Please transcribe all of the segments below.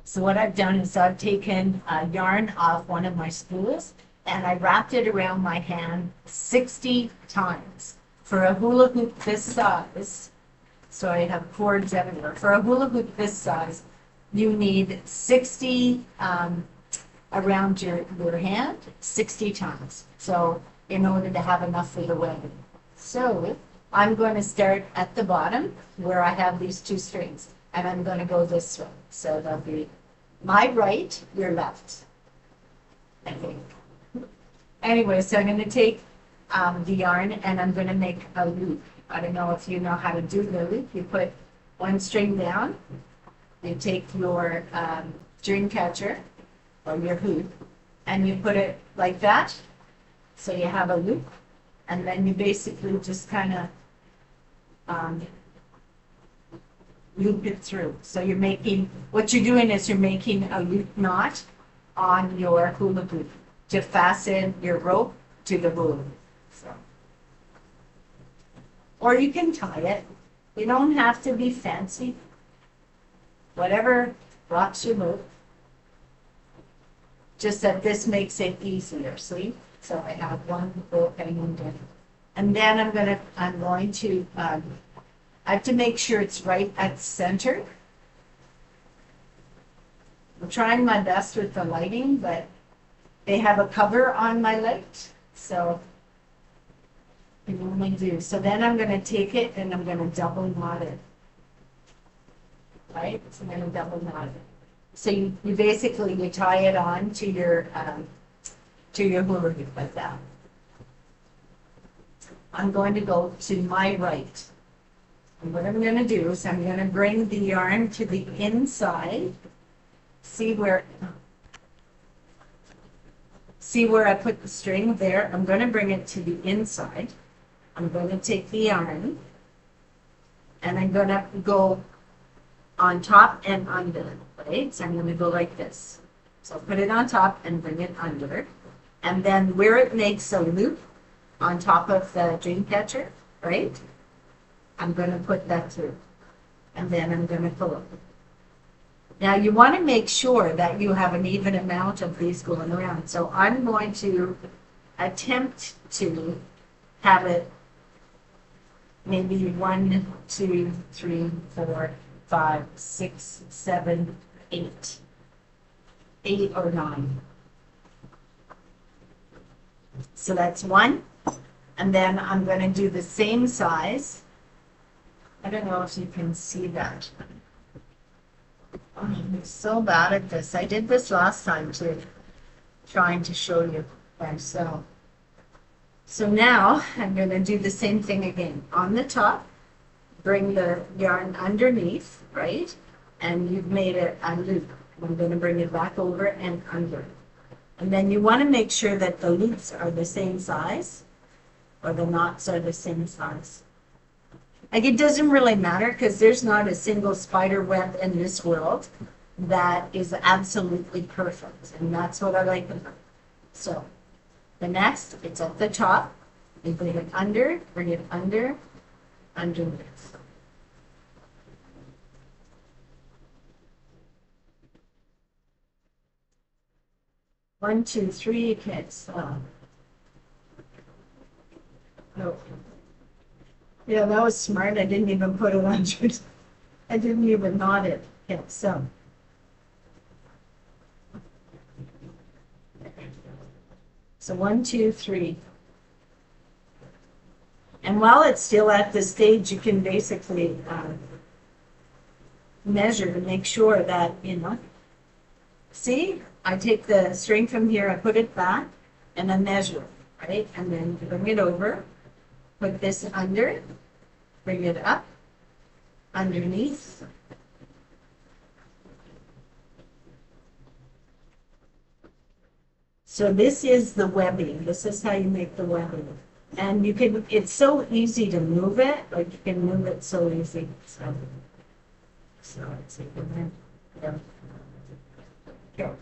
So what I've done is I've taken yarn off one of my spools and I wrapped it around my hand 60 times. For a hula hoop this size, so I have cords everywhere. For a hula hoop this size, you need 60 around your hand 60 times. So in order to have enough for the webbing. So I'm going to start at the bottom where I have these two strings and I'm going to go this way. So that'll be my right, your left, I think. Anyway, so I'm going to take the yarn and I'm going to make a loop. I don't know if you know how to do the loop. You put one string down, you take your string catcher or your hoop, and you put it like that. So you have a loop, and then you basically just kind of loop it through. So you're making, what you're doing is you're making a loop knot on your hula hoop to fasten your rope to the hula hoop. So. Or you can tie it. You don't have to be fancy. Whatever rocks your boat. Just that this makes it easier, see? So I have one rope hanging down. And then I'm going to, I have to make sure it's right at the center. I'm trying my best with the lighting, but they have a cover on my light, so I only do. So then I'm going to take it and I'm going to double knot it. Right? So I'm going to double knot it. So you basically you tie it on to your hula hoop like that. I'm going to go to my right. And what I'm going to do is I'm going to bring the yarn to the inside. See where I put the string there? I'm going to bring it to the inside. I'm going to take the yarn and I'm going to go on top and under, right? So I'm going to go like this. So put it on top and bring it under. And then where it makes a loop on top of the dream catcher, right? I'm going to put that through. And then I'm going to pull it. Now you want to make sure that you have an even amount of these going around. So I'm going to attempt to have it maybe 1, 2, 3, 4, 5, 6, 7, 8. 8 or 9. So that's 1. And then I'm going to do the same size. I don't know if you can see that. Oh, I'm so bad at this. I did this last time too, trying to show you myself. So now I'm going to do the same thing again. On the top, bring the yarn underneath, right? And you've made it a loop. I'm going to bring it back over and under. And then you want to make sure that the loops are the same size or the knots are the same size. Like it doesn't really matter because there's not a single spider web in this world that is absolutely perfect. And that's what I like about it. So the next, it's at the top. You bring it under, underneath. One, two, three, okay, so. No. Yeah, that was smart. I didn't even put it under. I didn't even knot it. Okay, so. So 1, 2, 3. And while it's still at this stage, you can basically measure to make sure that, see, I take the string from here, I put it back, and I measure, right? And then bring it over, put this under, bring it up, underneath. So this is the webbing. This is how you make the webbing. And you can, it's so easy to move it, like you can move it so easy. So let's see, yeah. Go.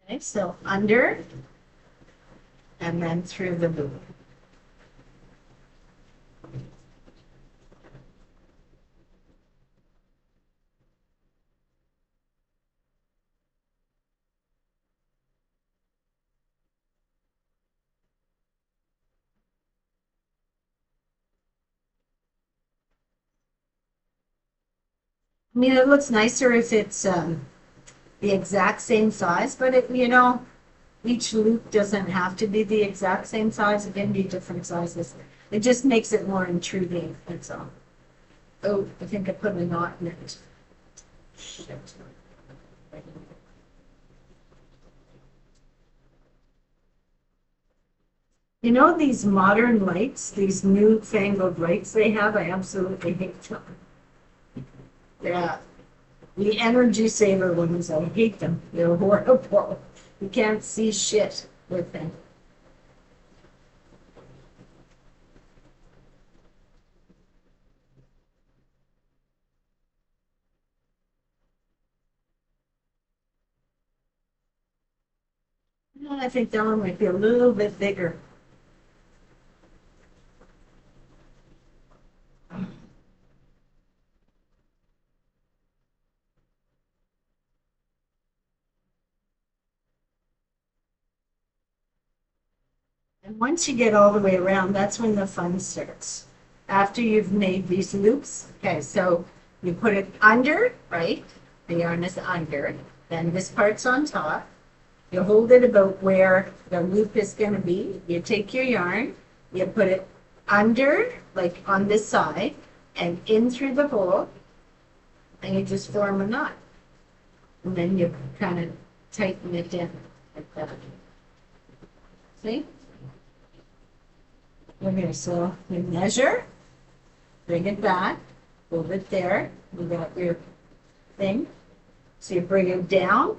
Okay, so under and then through the loop. I mean, it looks nicer if it's the exact same size, but each loop doesn't have to be the exact same size. It can be different sizes. It just makes it more intriguing, that's all. Oh, I think I put a knot in it. Shit. You know these modern lights, these newfangled lights they have, I absolutely hate them. Yeah. The energy saver ones, I hate them. They're horrible. You can't see shit with them. I think that one might be a little bit bigger. And once you get all the way around, that's when the fun starts. After you've made these loops, okay, so you put it under, right? The yarn is under, then this part's on top. You hold it about where the loop is going to be. You take your yarn, you put it under, like on this side, and in through the hole, and you just form a knot. And then you kind of tighten it in like that. See? Okay, so you measure, bring it back, hold it there. You got your thing. So you bring it down,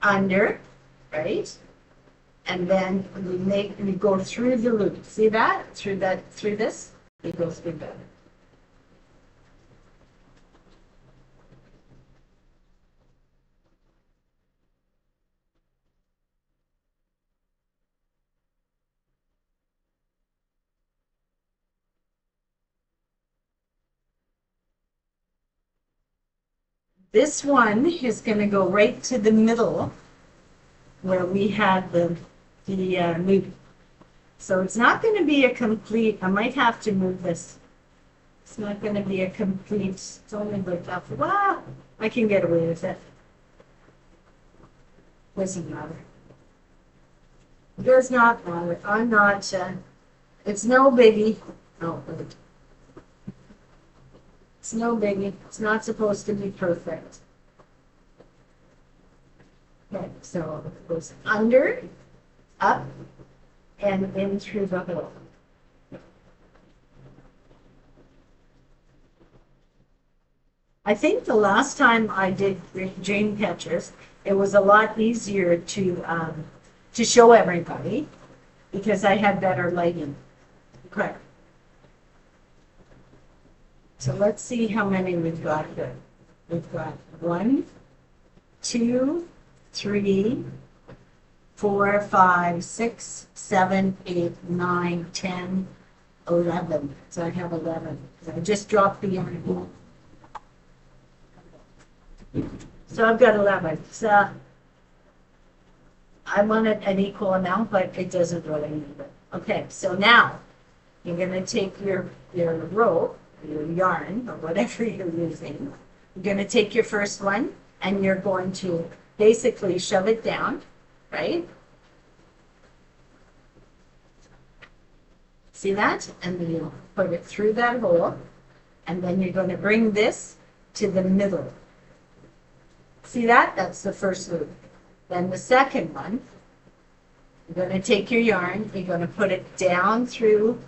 under, right? And then we go through the loop. See that? Through this? We go through that. This one is going to go right to the middle where we had the loop. So it's not going to be a complete, I might have to move this. It's not going to be a complete, it's only like that. Wow, I can get away with it. Doesn't matter. It does not matter. I'm not, it's no biggie. No, it's no biggie. It's not supposed to be perfect. Okay, so it goes under, up, and in through the hole. I think the last time I did dream catchers, it was a lot easier to show everybody because I had better lighting. Okay. So let's see how many we've got here. We've got 1, 2, 3, 4, 5, 6, 7, 8, 9, 10, 11. So I have 11. I just dropped the yarn. So I've got 11. So I wanted an equal amount, but it doesn't really need it. Okay, so now you're going to take your rope, your yarn, or whatever you're using. You're going to take your first one, and you're going to basically shove it down, right? See that? And then you put it through that hole, and then you're going to bring this to the middle. See that? That's the first loop. Then the second one, you're going to take your yarn, you're going to put it down through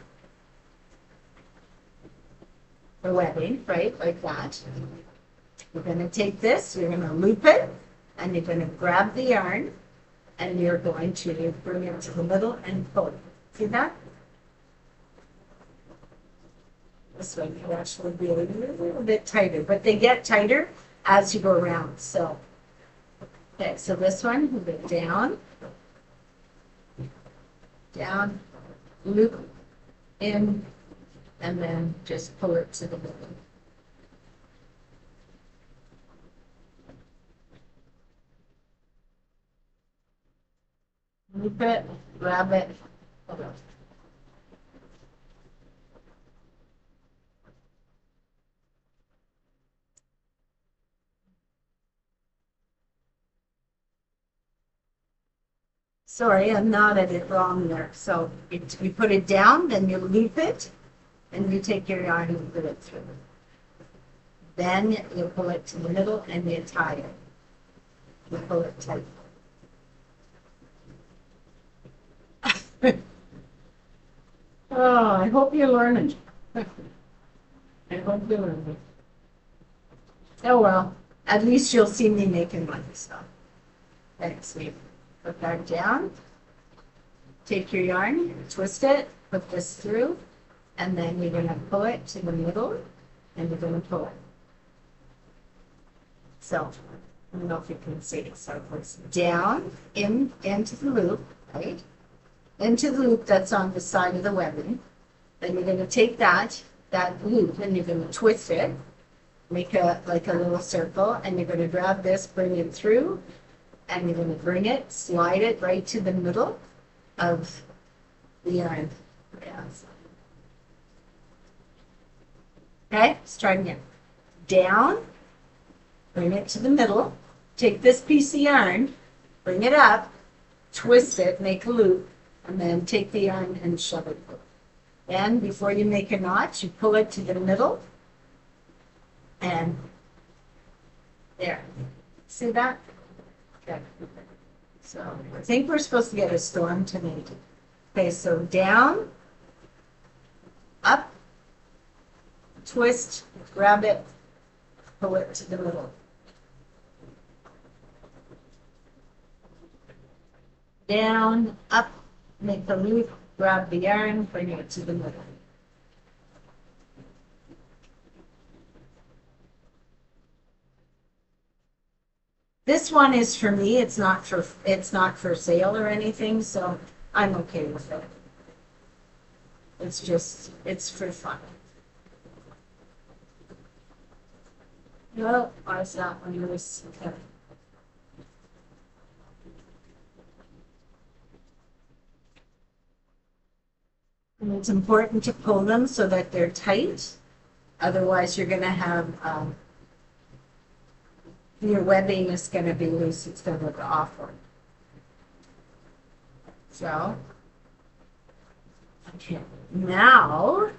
the webbing, right? Like that. You're going to take this, you're going to loop it, and you're going to grab the yarn, and you're going to bring it to the middle and pull it. See that? This one could actually be a little bit tighter, but they get tighter as you go around. So, okay, so this one, move it down, down, loop in, and then just pull it to the middle. Loop it, grab it, pull it. Sorry, I knotted it wrong there. So you put it down, then you loop it, and you take your yarn and put it through. Then you pull it to the middle and you tie it. You pull it tight. Oh, I hope you're learning. I hope you're learning. Oh well, at least you'll see me making money, so. Thanks, Eve. Put that down. Take your yarn, twist it, put this through, and then you're going to pull it to the middle, and you're going to pull it. So, I don't know if you can see it. So it goes down, into the loop, right? Into the loop that's on the side of the webbing. Then you're going to take that loop, and you're going to twist it, make like a little circle, and you're going to grab this, bring it through, and you're going to bring it, slide it right to the middle of the yarn. Yeah. Okay, let's try again. Down, bring it to the middle, take this piece of yarn, bring it up, twist it, make a loop, and then take the yarn and shove it through. Then, before you make a knot, you pull it to the middle, and there. See that? Okay. So I think we're supposed to get a storm tonight. Okay, so down, up, twist, grab it, pull it to the middle. Down, up, make the loop, grab the yarn, bring it to the middle. This one is for me. It's not for sale or anything, so I'm okay with it. It's for fun. No, why that one yours? Okay. And it's important to pull them so that they're tight. Otherwise, you're going to have your webbing is going to be loose. It's going to look awful. So, okay. Now,